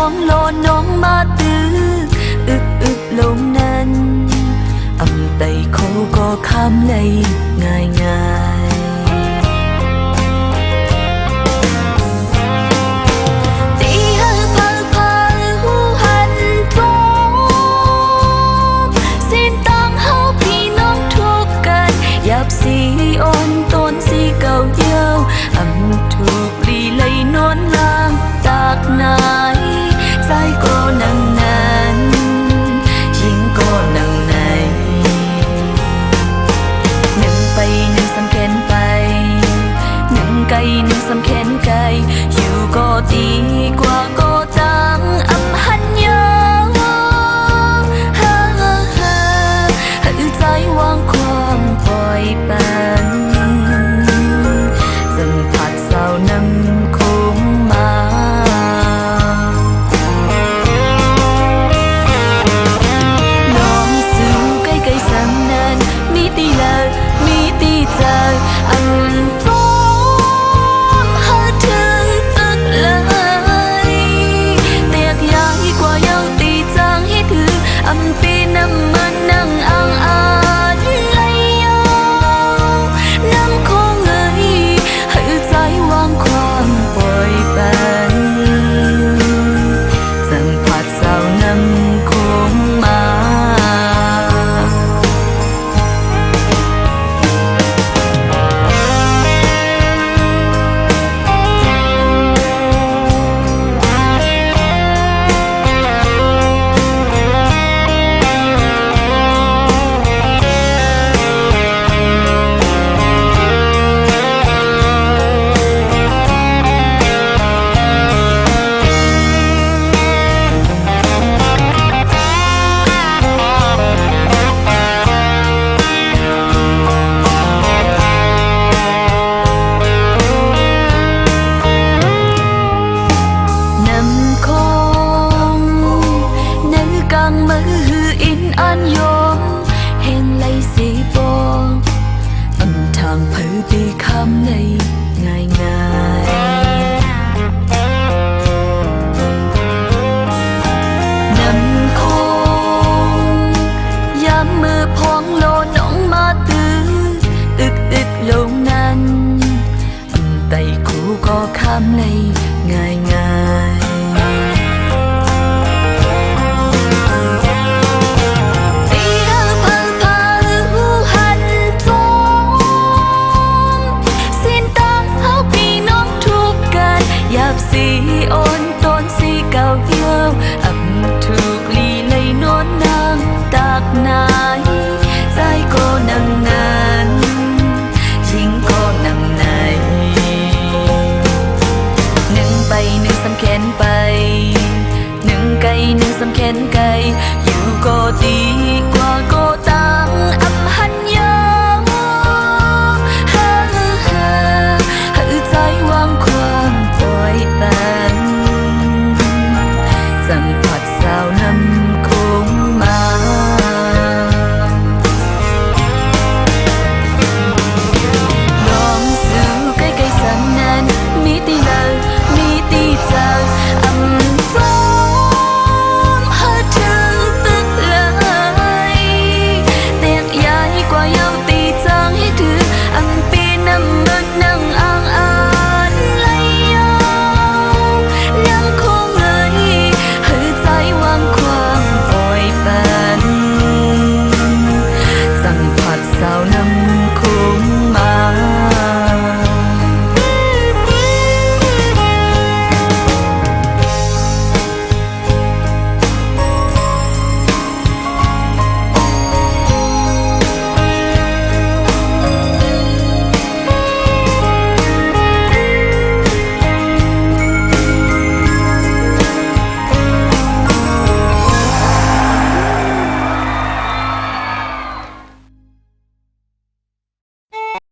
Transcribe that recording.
องโลนน้องมาตื้ออึกลงนั้นอำไตเขาก็คำในง่ายตีหึพหูหันจงสิ้นตั้งเฮาพี่น้องทุกกันหยาบสีอ่อนต้นสีเก่าเย้าอำถูกลีเลยนอนลางตากนายใจก็นั่งนั้นยิ่งก็นั่งในหนึ่งไปหนึ่งสำแขนไปหนึ่งไกลหนึ่งสำแขนไกลอยู่ก็ดีกว่าก็ตั้งอำหันยาวให้ใจวางความปล่อยปันสัมผัสสาวนำคงมาน้องสู่ใกล้ๆสำนันมีตีลามีตีใจอันจมหาถึงตึกเลยแตกยายกว่ายังตีจางให้ถืออำปีน้ำมันนั่งอ่างเลยยาวน้ำคงเอ่ยให้ใจวางความปล่อยปันสัมผัสสาวนำคงมาก็คำในง่ายตีหึพาหูหันจงสิ้นตั้งเฮาพี่น้องทุกกันหยาบสีอ่อนต้นสีเก่าเย้าอำถูกลีเลยนอนนางตากนายใจก็นั่งนั้นยิ่งก็นั่งในหนึ่งสำแขนไปหนึ่งไกลหนึ่งสำแขนไกลอยู่ก็ดีกว่า